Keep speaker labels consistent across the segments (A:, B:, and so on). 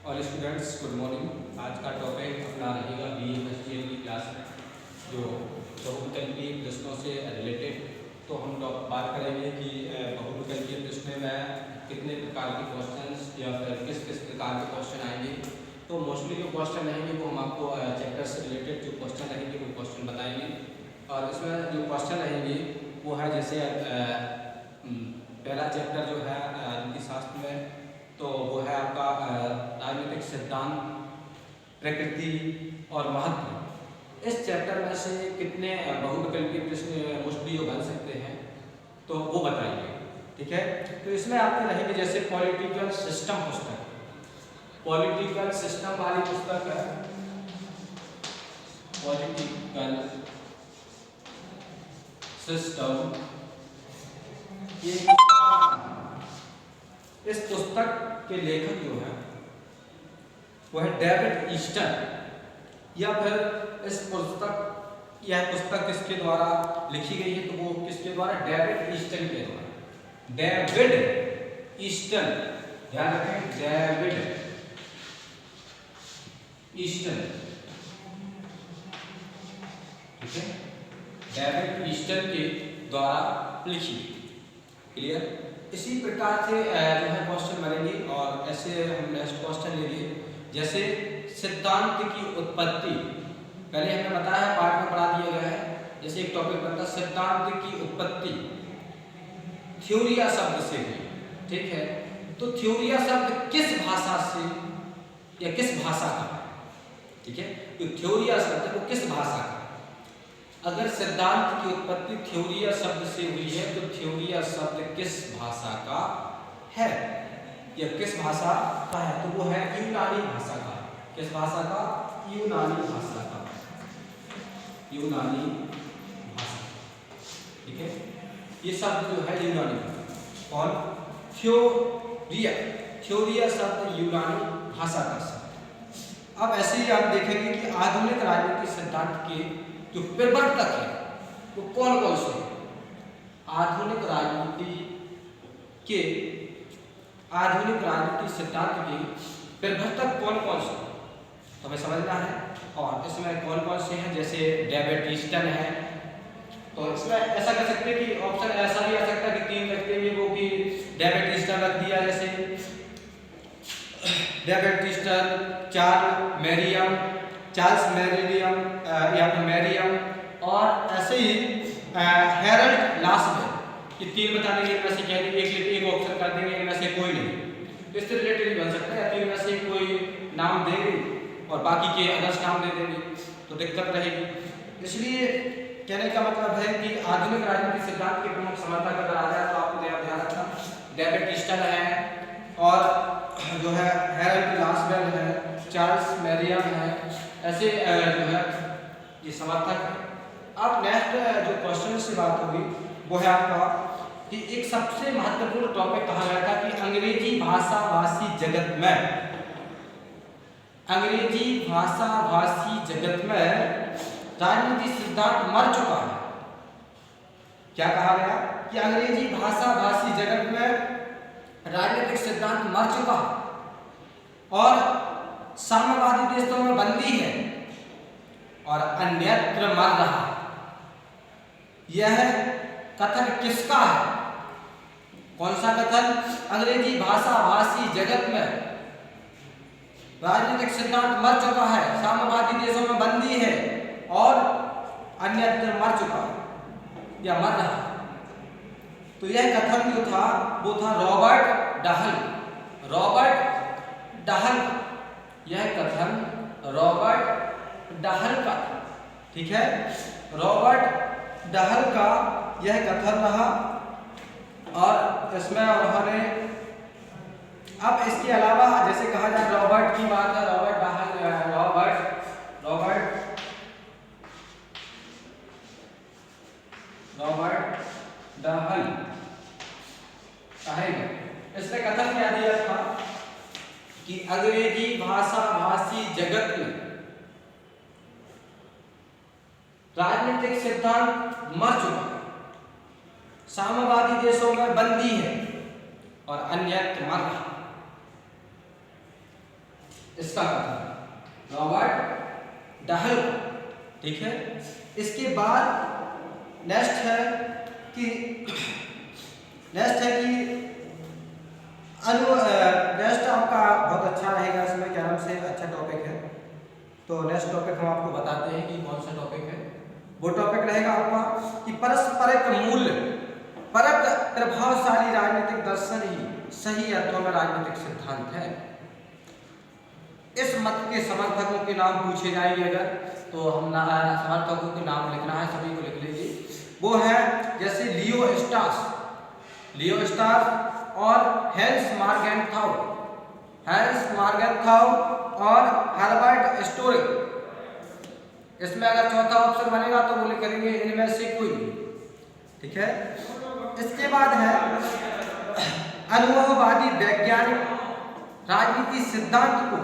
A: All students good morning. आज का topic अपना रहेगा BA की क्लास में जो बहुविकल्पीय प्रश्नों से रिलेटेड। तो हम बात करेंगे कि बहुविकल्पीय प्रश्न में कितने प्रकार के क्वेश्चंस या फिर किस किस प्रकार के क्वेश्चन आएंगे। तो मोस्टली जो क्वेश्चन रहेंगे वो हम आपको चैप्टर से रिलेटेड जो क्वेश्चन रहेंगे वो क्वेश्चन बताएंगे। और इसमें जो क्वेश्चन रहेंगे वो है जैसे पहला चैप्टर जो है नीति शास्त्र में, तो वो है आपका राजनीतिक सिद्धांत, प्रकृति और महत्व। इस चैप्टर में से कितने बहुविकल्पीय प्रश्न मोस्टली बन सकते हैं तो वो बताइए, ठीक है। तो इसमें आपके रहेंगे जैसे पॉलिटिकल सिस्टम पुस्तक, पॉलिटिकल सिस्टम वाली पुस्तक है, पॉलिटिकल सिस्टम। ये इस पुस्तक के लेखक जो है वो है डेविड ईस्टन, या फिर इस पुस्तक यह पुस्तक किसके द्वारा लिखी गई है तो वो किसके द्वारा, डेविड ईस्टन के द्वारा। डेविड ईस्टन, ध्यान रखें, डेविड ईस्टन, ठीक है, डेविड ईस्टन के द्वारा लिखी। क्लियर। इसी प्रकार से जो है क्वेश्चन बनेंगे और ऐसे हम नेक्स्ट क्वेश्चन लेंगे जैसे सिद्धांत की उत्पत्ति। पहले हमने बताया है, पाठ में पढ़ा दिया गया है। जैसे एक टॉपिक बनता है सिद्धांत की उत्पत्ति थ्योरिया शब्द से हुई, ठीक है। तो थ्योरिया शब्द किस भाषा से या किस भाषा का, ठीक है। तो थ्योरिया शब्द है वो किस भाषा का। अगर सिद्धांत की उत्पत्ति थ्योरिया शब्द से हुई है तो थ्योरिया शब्द किस भाषा का है या किस भाषा का है, तो वो है यूनानी भाषा का। किस भाषा का, यूनानी भाषा का, यूनानी भाषा, ठीक है। ये शब्द जो है यूनानी, और थ्योरिया, थ्योरिया शब्द यूनानी भाषा का शब्द। अब ऐसे ही आप देखेंगे कि आधुनिक राजनीतिक सिद्धांत के जो प्रवर्तक है वो कौन कौन से हैं। आधुनिक राजनीति के, आधुनिक राजनीतिक सिद्धांत के प्रवर्तक कौन कौन से तो हमें समझना है। और इसमें कौन कौन से हैं, जैसे डेविड ईस्टन है, तो इसमें ऐसा कर सकते हैं कि ऑप्शन ऐसा भी आ सकता है कि 3 रखते हैं वो कि डेविड ईस्टन रख दिया, जैसे डेविड ईस्टन, चार्ल्स मेरिडियम या फिर मैरियम, और ऐसे ही हेरल्ड लासबेल। ये 3 बता देंगे, इनमें से कह देंगे एक ऑप्शन कर देंगे, इनमें से कोई नहीं। इससे रिलेटेड बन सकता है, 3 में से कोई नाम देंगे और बाकी के अदर्स नाम दे देंगे तो दिक्कत रहेगी। इसलिए कहने का मतलब है कि आधुनिक राजनीतिक सिद्धांत के प्रमुख समर्थक अगर आ जाए तो आपको ध्यान रखना डेविड ईस्टन है, और जो है हेरल्ड लासबेल है, चार्ल्स मेरियम है, ऐसे जो है ये समर्थक है। अब नेक्स्ट जो क्वेश्चन से बात होगी वो है आपका कि एक सबसे महत्वपूर्ण टॉपिक कहा गया था कि अंग्रेजी भाषा भाषी जगत में, अंग्रेजी भाषा भाषी जगत में राजनीतिक सिद्धांत मर चुका है। क्या कहा गया कि अंग्रेजी भाषा भाषी जगत में राजनीतिक सिद्धांत मर चुका है और साम्यवादी देशों में बंदी है और अन्यत्र मर रहा है। यह कथन किसका है, कौन सा कथन, अंग्रेजी भाषा भाषी जगत में राजनीतिक सिद्धांत मर चुका है, साम्यवादी देशों में बंदी है और अन्यत्र मर चुका है या मर रहा है। तो यह कथन जो था वो था रॉबर्ट डहल, रॉबर्ट डहल, यह कथन रॉबर्ट डहल का, ठीक है, रॉबर्ट डहल का यह कथन रहा। और इसमें उन्होंने, अब इसके अलावा जैसे कहा जाए रॉबर्ट की बात है, रॉबर्ट डहल, रॉबर्ट डहल कहेगा, इसने कथन क्या दिया था कि अंग्रेजी भाषा भाषी जगत में राजनीतिक सिद्धांत मर चुका है, साम्यवादी देशों में बंदी है और अन्यत्र मर रहा। इसका कथन रॉबर्ट डहल का, ठीक है। इसके बाद नेक्स्ट है कि नेक्स्ट आपका बहुत अच्छा रहेगा, इसमें क्या नाम से अच्छा टॉपिक है। तो नेक्स्ट टॉपिक हम आपको बताते हैं कि कौन सा टॉपिक है। वो टॉपिक रहेगा आपका कि परस्परिक मूल्य परक प्रभावशाली राजनीतिक दर्शन ही सही अर्थों में राजनीतिक सिद्धांत है। इस मत के समर्थकों के नाम पूछे जाएंगे अगर, तो हम समर्थकों के नाम लिखना है, सभी को लिख लीजिए। वो है जैसे लियो स्टार्स और हेंस मार्गेनथाउ और हर्बर्ट स्टोरिक। इसमें अगर चौथा ऑप्शन बनेगा तो वो लिख करेंगे इनमें से कोई, ठीक है। इसके बाद है अनुभववादी वैज्ञानिक राजनीति सिद्धांत को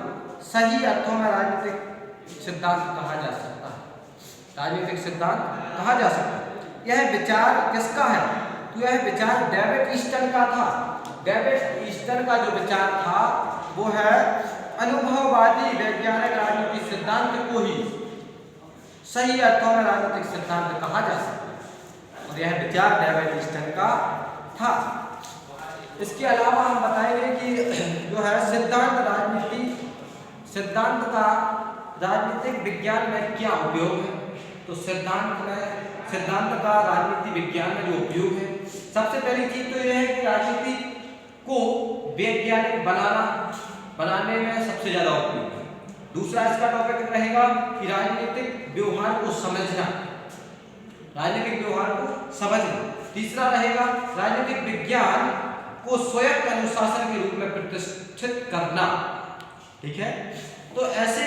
A: सही अर्थों में राजनीतिक सिद्धांत कहा जा सकता है। राजनीतिक सिद्धांत कहा जा सकता है। यह विचार किसका है? तो यह विचार डेविड ईस्टन का था। डेविड ईस्टन का जो विचार था वो है अनुभववादी वैज्ञानिक राजनीतिक सिद्धांत को ही सही अर्थों में राजनीतिक सिद्धांत कहा जा सकता है, और यह विचार डेविड ईस्टन का था। इसके अलावा हम बताएंगे कि जो है सिद्धांत का राजनीतिक विज्ञान में क्या उपयोग है। तो सिद्धांत का राजनीति विज्ञान में जो उपयोग है, सबसे पहली चीज तो यह है कि राजनीति को वैज्ञानिक बनाने में सबसे ज्यादा उपयोग है। दूसरा इसका टॉपिक रहेगा कि राजनीतिक व्यवहार को समझना। तीसरा रहेगा राजनीतिक विज्ञान को स्वयं अनुशासन के रूप में प्रतिष्ठित करना, ठीक है। तो ऐसे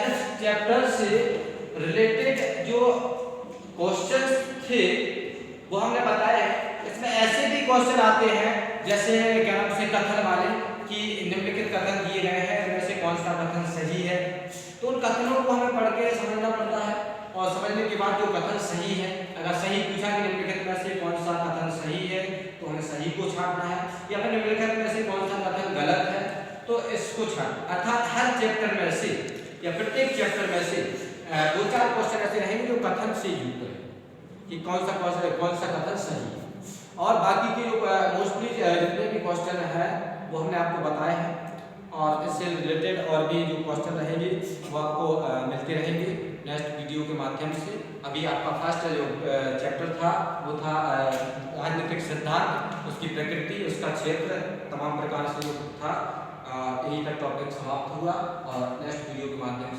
A: इस चैप्टर से रिलेटेड जो क्वेश्चंस थे वो हमने बताए। इसमें ऐसे भी क्वेश्चन आते हैं जैसे क्या नाम से कथन वाले, कि निम्नलिखित कथन दिए गए हैं, इनमें से कौन सा कथन सही है। तो उन कथनों को हमें पढ़ के समझना पड़ता है, और समझने के बाद जो कथन सही है, अगर सही पूछा कि निम्नलिखित में से कौन सा कथन सही है तो हमें सही को छांटना है, या फिर निम्नलिखित में से कौन सा कथन गलत है तो इसको छांटना। अर्थात हर चैप्टर में से या प्रत्येक चैप्टर में से 2-4 क्वेश्चन ऐसे रहेंगे जो कथन से युक्त है कि कौन सा कथन सही है। और बाकी के जो मोस्टली जितने भी क्वेश्चन है वो हमने आपको बताए हैं, और इससे रिलेटेड और भी जो क्वेश्चन रहेंगे वो आपको मिलते रहेंगे नेक्स्ट वीडियो के माध्यम से। अभी आपका फर्स्ट जो चैप्टर था वो था राजनीतिक सिद्धांत, उसकी प्रकृति, उसका क्षेत्र, तमाम प्रकार से जो था, यही तक टॉपिक समाप्त हुआ, और नेक्स्ट वीडियो के माध्यम